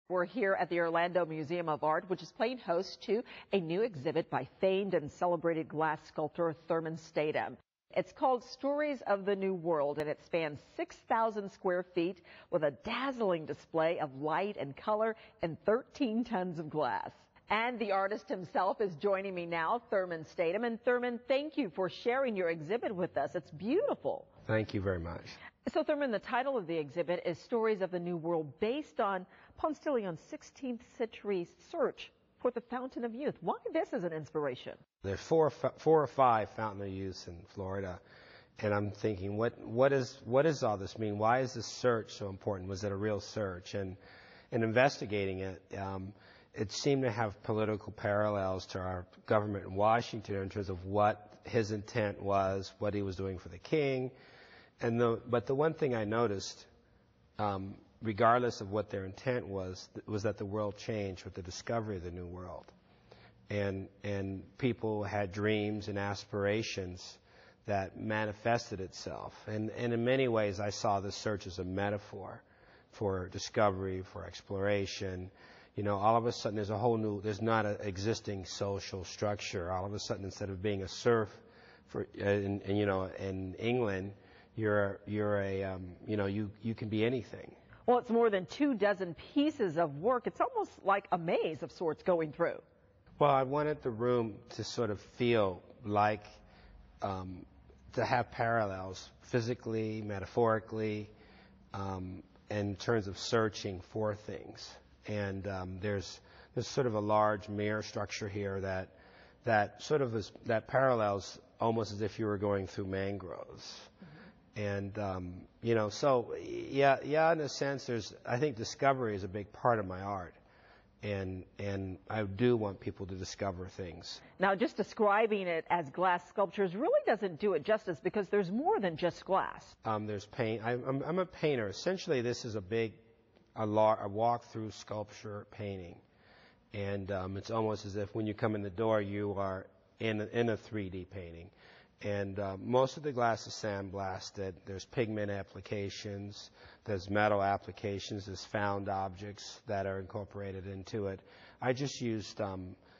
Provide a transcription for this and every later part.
We're here at the Orlando Museum of Art, which is playing host to a new exhibit by famed and celebrated glass sculptor Thurman Statham. It's called Stories of the New World, and it spans 6,000 square feet with a dazzling display of light and color and 13 tons of glass. And the artist himself is joining me now, Thurman Statham. And Thurman, thank you for sharing your exhibit with us. It's beautiful. Thank you very much. So, Thurman, the title of the exhibit is Stories of the New World, based on Ponce de Leon's 16th century search for the Fountain of Youth. Why this as an inspiration? There's four or five Fountain of Youth in Florida, and I'm thinking, what does all this mean? Why is this search so important? Was it a real search? And in investigating it, it seemed to have political parallels to our government in Washington in terms of what his intent was, what he was doing for the king. But the one thing I noticed, regardless of what their intent was that the world changed with the discovery of the New World. And people had dreams and aspirations that manifested itself. And in many ways, I saw this search as a metaphor for discovery, for exploration. You know, all of a sudden there's not an existing social structure. All of a sudden, instead of being a serf in England, you can be anything. Well, it's more than 24 pieces of work. It's almost like a maze of sorts going through. Well, I wanted the room to sort of feel like, to have parallels physically, metaphorically, in terms of searching for things. And there's sort of a large mirror structure here that parallels almost as if you were going through mangroves. And, so, yeah, in a sense, I think discovery is a big part of my art. And I do want people to discover things. Now, just describing it as glass sculptures really doesn't do it justice, because there's more than just glass. There's paint. I'm a painter. Essentially, this is a walk-through sculpture painting. And it's almost as if when you come in the door, you are in a 3D painting. And most of the glass is sandblasted. There's pigment applications, there's metal applications, there's found objects that are incorporated into it. I just used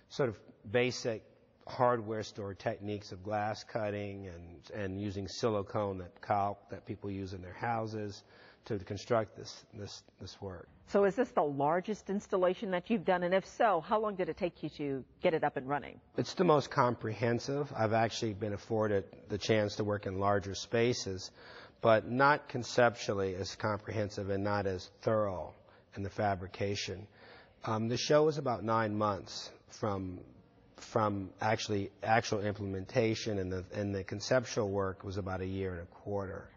sort of basic hardware store techniques of glass cutting and using silicone that people use in their houses to construct this work. So is this the largest installation that you've done? And if so, how long did it take you to get it up and running? It's the most comprehensive. I've actually been afforded the chance to work in larger spaces, but not conceptually as comprehensive and not as thorough in the fabrication. The show was about 9 months from actual implementation, and the conceptual work was about 1.25 years.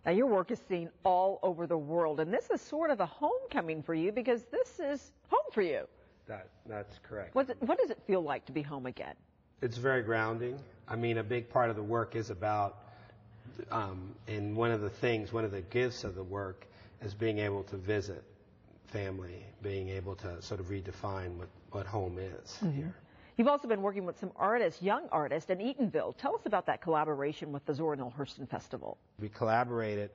Now, your work is seen all over the world, and this is sort of a homecoming for you, because this is home for you. That's correct. What does it feel like to be home again? It's very grounding. I mean, a big part of the work is about, and one of the gifts of the work is being able to visit family, being able to sort of redefine what home is here. You've also been working with some artists, young artists in Eatonville. Tell us about that collaboration with the Zora Neale Hurston Festival. We collaborated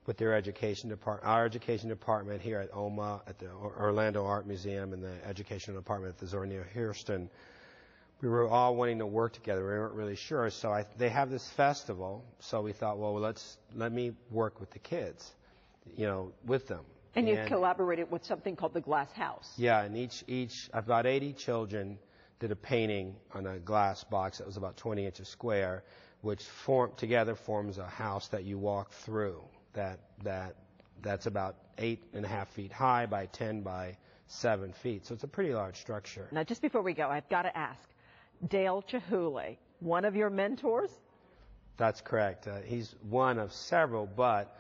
with our education department here at OMA, at the Orlando Art Museum, and the educational department at the Zora Neale Hurston. We were all wanting to work together. We weren't really sure, so they have this festival. So we thought, well, let me work with the kids, with them. And you collaborated with something called the Glass House. Yeah, and each about 80 children did a painting on a glass box that was about 20 inches square, which together forms a house that you walk through. That's about 8.5 feet high by 10 by 7 feet. So it's a pretty large structure. Now, just before we go, I've got to ask, Dale Chihuly, one of your mentors? That's correct. He's one of several, but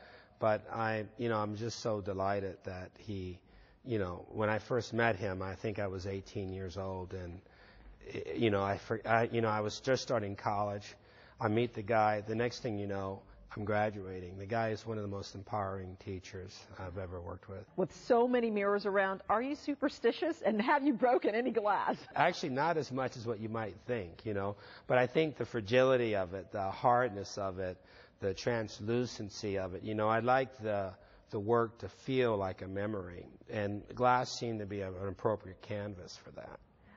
I'm just so delighted that he, when I first met him, I think I was 18 years old, and I was just starting college. I meet the guy. The next thing you know, I'm graduating. The guy is one of the most empowering teachers I've ever worked with. With so many mirrors around, are you superstitious? And have you broken any glass? Actually, not as much as what you might think, But I think the fragility of it, the hardness of it, the translucency of it, I like the the work to feel like a memory. And glass seemed to be an appropriate canvas for that.